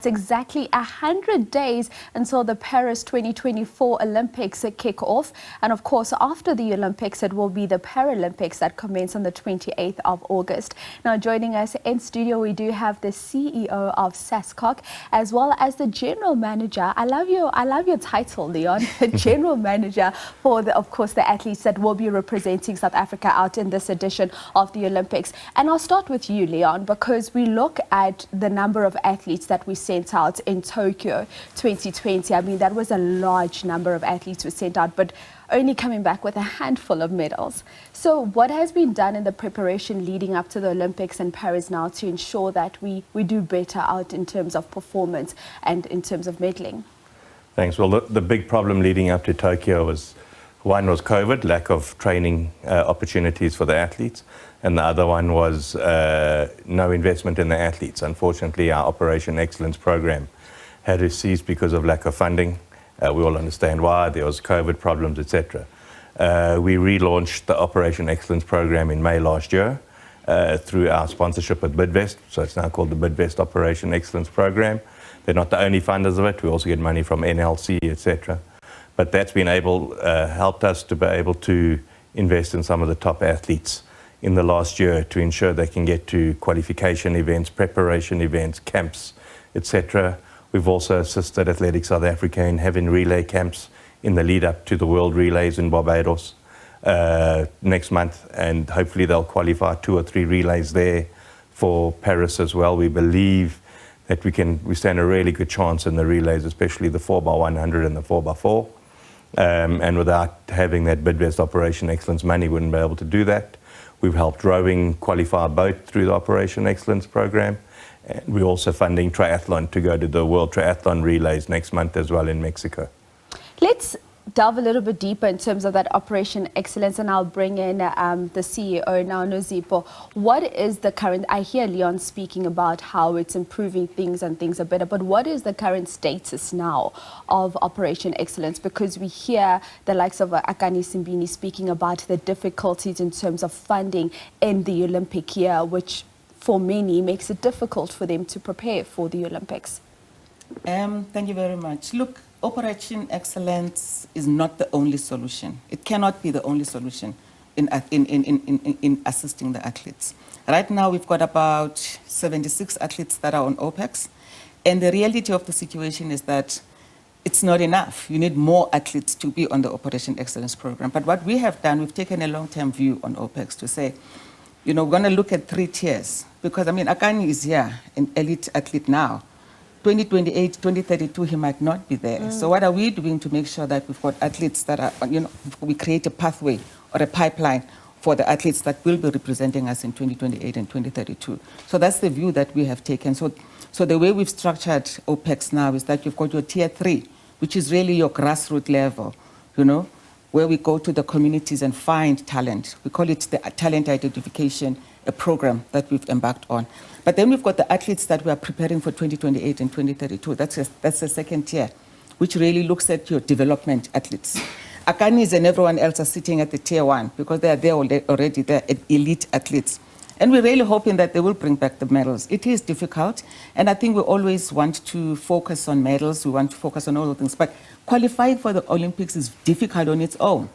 It's exactly 100 days until the Paris 2024 Olympics kick off. And of course, after the Olympics, it will be the Paralympics that commence on the 28th of August. Now, joining us in studio, we do have the CEO of SASCOC, as well as the General Manager. I love your title, Leon. The General Manager for, of course, the athletes that will be representing South Africa out in this edition of the Olympics. And I'll start with you, Leon, because we look at the number of athletes that we sent out in Tokyo 2020. I mean, that was a large number of athletes were sent out, but only coming back with a handful of medals. So what has been done in the preparation leading up to the Olympics in Paris now to ensure that we do better out in terms of performance and in terms of medaling? Thanks. Well, the big problem leading up to Tokyo was, one was COVID, lack of training opportunities for the athletes, and the other one was no investment in the athletes. Unfortunately, our Operation Excellence program had to cease because of lack of funding. We all understand why. There was COVID problems, etc. We relaunched the Operation Excellence program in May last year through our sponsorship with Bidvest. So it's now called the Bidvest Operation Excellence program. They're not the only funders of it. We also get money from NLC, etc. But that's been helped us to be able to invest in some of the top athletes in the last year to ensure they can get to qualification events, preparation events, camps, etc. We've also assisted Athletics South Africa in having relay camps in the lead up to the World Relays in Barbados next month, and hopefully they'll qualify 2 or 3 relays there for Paris as well. We believe that we stand a really good chance in the relays, especially the 4x100 and the 4x4. And without having that Bidvest Operation Excellence money, we wouldn't be able to do that. We've helped rowing qualify a boat through the Operation Excellence program. And we're also funding triathlon to go to the World Triathlon Relays next month as well in Mexico. Let's delve a little bit deeper in terms of that Operation Excellence, and I'll bring in the CEO now, Nozipho. What is the current, I hear Leon speaking about how it's improving things and things are better, but what is the current status now of Operation Excellence? Because we hear the likes of Akani Simbini speaking about the difficulties in terms of funding in the Olympic year, which for many makes it difficult for them to prepare for the Olympics. Thank you very much. Look, Operation Excellence is not the only solution. It cannot be the only solution in assisting the athletes. Right now, we've got about 76 athletes that are on OPEX, and the reality of the situation is that it's not enough. You need more athletes to be on the Operation Excellence program. But what we have done, we've taken a long-term view on OPEX to say, you know, we're going to look at 3 tiers, because, I mean, Akani is here, an elite athlete now. 2028, 2032, he might not be there. So what are we doing to make sure that we've got athletes that are, you know, we create a pathway or a pipeline for the athletes that will be representing us in 2028 and 2032. So that's the view that we have taken. So the way we've structured OPEX now is that you've got your tier 3, which is really your grassroots level, you know, where we go to the communities and find talent. We call it the talent identification, a program that we've embarked on. But then we've got the athletes that we are preparing for 2028 and 2032. That's the second tier, which really looks at your development athletes. Akanis and everyone else are sitting at the tier 1 because they are there already, they're elite athletes. And we're really hoping that they will bring back the medals. It is difficult, and I think we always want to focus on medals, we want to focus on all the things, but qualifying for the Olympics is difficult on its own.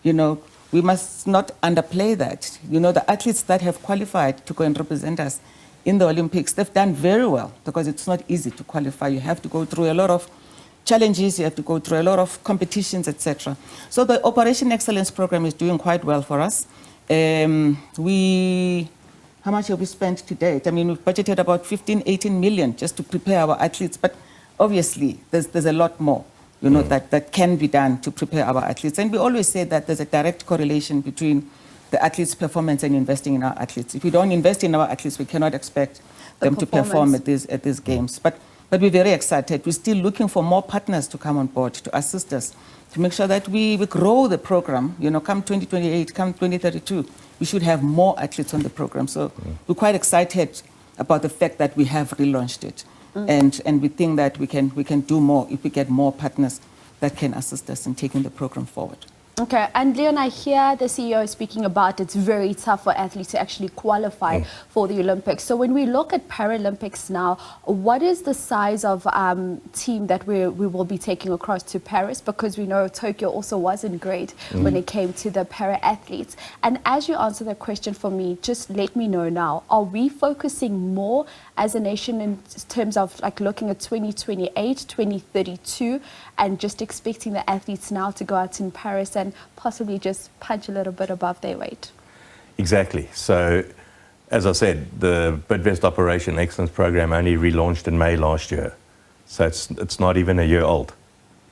You know, we must not underplay that. You know, the athletes that have qualified to go and represent us in the Olympics, they've done very well, because it's not easy to qualify. You have to go through a lot of challenges, you have to go through a lot of competitions, etc. So the Operation Excellence program is doing quite well for us. How much have we spent to date? I mean, we've budgeted about 15, 18 million just to prepare our athletes, but obviously there's a lot more, you know, that can be done to prepare our athletes. And we always say that there's a direct correlation between the athletes' performance and investing in our athletes. If we don't invest in our athletes, we cannot expect them to perform at these games. But we're very excited. We're still looking for more partners to come on board to assist us, to make sure that we grow the program. You know, come 2028, come 2032, we should have more athletes on the program. So we're quite excited about the fact that we have relaunched it. And we think that we can do more if we get more partners that can assist us in taking the program forward. Okay, and Leon, I hear the CEO speaking about it's very tough for athletes to actually qualify for the Olympics. So when we look at Paralympics now, what is the size of team that we will be taking across to Paris? Because we know Tokyo also wasn't great when it came to the para athletes. And as you answer the question for me, just let me know now, are we focusing more as a nation in terms of like looking at 2028, 2032, and just expecting the athletes now to go out in Paris and possibly just punch a little bit above their weight? Exactly. So, as I said, the Bidvest Operation Excellence Program only relaunched in May last year. So it's not even a year old.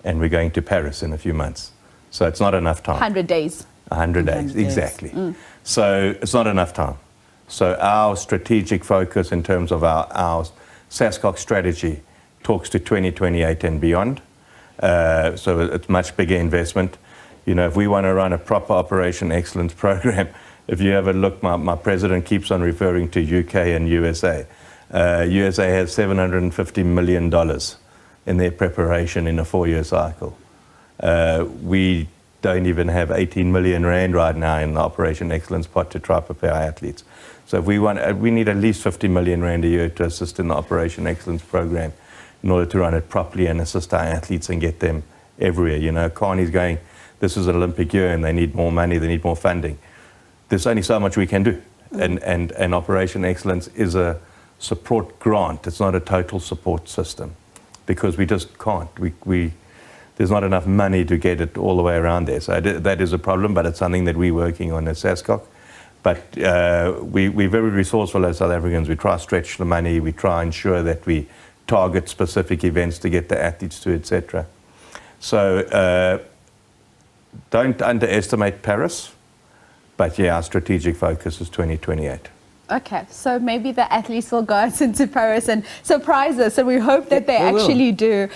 And we're going to Paris in a few months. So it's not enough time. 100 days. 100 days, exactly. So it's not enough time. So our strategic focus in terms of our SASCOC strategy talks to 2028 and beyond. So it's much bigger investment. You know, if we want to run a proper Operation Excellence program, if you have a look, my president keeps on referring to UK and USA. USA has $750 million in their preparation in a 4-year cycle. We don't even have 18 million rand right now in the Operation Excellence pot to try prepare our athletes. So if we need at least 50 million rand a year to assist in the Operation Excellence program in order to run it properly and assist our athletes and get them everywhere. You know, Carney's going, this is an Olympic year and they need more money, they need more funding. There's only so much we can do. And Operation Excellence is a support grant. It's not a total support system because we just can't. There's not enough money to get it all the way around there. So that is a problem, but it's something that we're working on at SASCOC. But we're very resourceful as South Africans. We try to stretch the money. We try and ensure that we target specific events to get the athletes to, etc. So don't underestimate Paris. But yeah, our strategic focus is 2028. Okay, so maybe the athletes will go out into Paris and surprise us, and we hope that they actually do.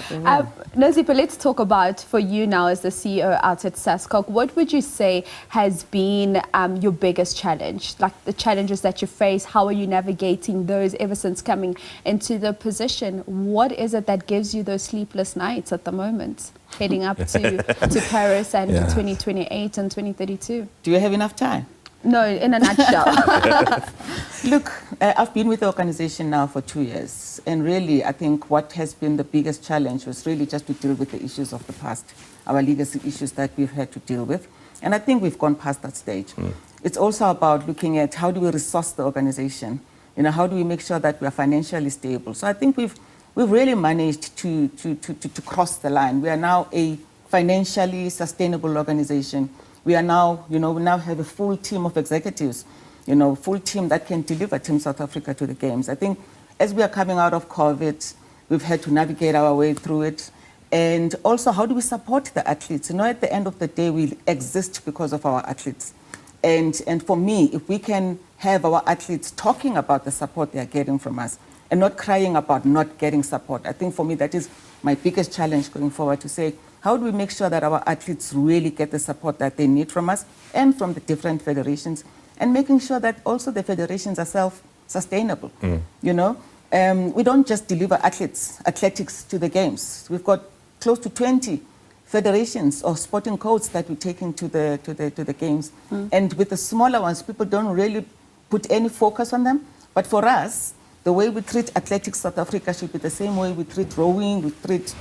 Nozipho, let's talk about, for you now as the CEO out at SASCOC, what would you say has been your biggest challenge? Like the challenges that you face, how are you navigating those ever since coming into the position? What is it that gives you those sleepless nights at the moment, heading up to Paris and 2028 and 2032? Do you have enough time? No, in a nutshell. Look, I've been with the organization now for 2 years, and really I think what has been the biggest challenge was really just to deal with the issues of the past, our legacy issues that we've had to deal with, and I think we've gone past that stage. It's also about looking at how do we resource the organization, you know, how do we make sure that we are financially stable. So I think we've really managed to cross the line. We are now a financially sustainable organization. We are now, you know, we now have a full team of executives, you know, full team that can deliver Team South Africa to the games. I think as we are coming out of COVID, we've had to navigate our way through it. And also, how do we support the athletes? You know, at the end of the day, we exist because of our athletes. And for me, if we can have our athletes talking about the support they are getting from us and not crying about not getting support, I think for me that is my biggest challenge going forward, to say, how do we make sure that our athletes really get the support that they need from us and from the different federations, and making sure that also the federations are self-sustainable. You know, we don't just deliver athletics to the games. We've got close to 20 federations or sporting codes that we're taking to the games. And with the smaller ones, people don't really put any focus on them. But for us, the way we treat Athletics South Africa should be the same way we treat rowing, we treat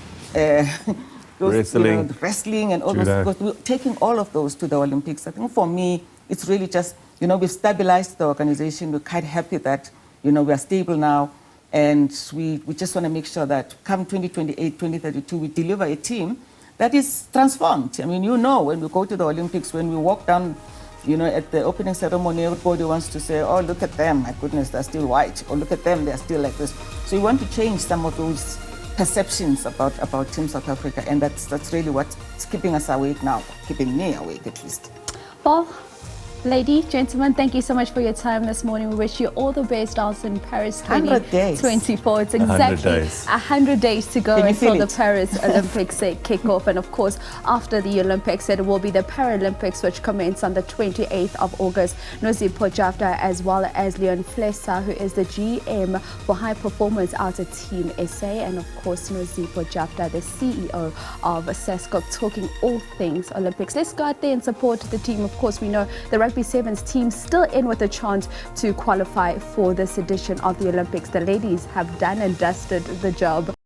wrestling, wrestling and all those, because we're taking all of those to the Olympics. I think for me, it's really just, you know, we've stabilized the organization. We're quite happy that, you know, we are stable now. And we just want to make sure that come 2028, 2032, we deliver a team that is transformed. I mean, you know, when we go to the Olympics, when we walk down, you know, at the opening ceremony, everybody wants to say, oh, look at them, my goodness, they're still white. Or look at them, they're still like this. So we want to change some of those perceptions about Team South Africa, and that's really what's keeping us awake now, keeping me awake at least. Well, Ladies, gentlemen, thank you so much for your time this morning. We wish you all the best also in Paris 100 days. 2024. It's 100 exactly days. 100 days to go Can you until feel the it? Paris Olympics kick off. And of course, after the Olympics, it will be the Paralympics, which commence on the 28th of August. Nozipho Jafta, as well as Fleiser, who is the GM for High Performance out of Team SA. And of course, Nozipho Jafta, the CEO of SASCOC, talking all things Olympics. Let's go out there and support the team. Of course, we know the Rugby Sevens team still in with a chance to qualify for this edition of the Olympics. The ladies have done and dusted the job.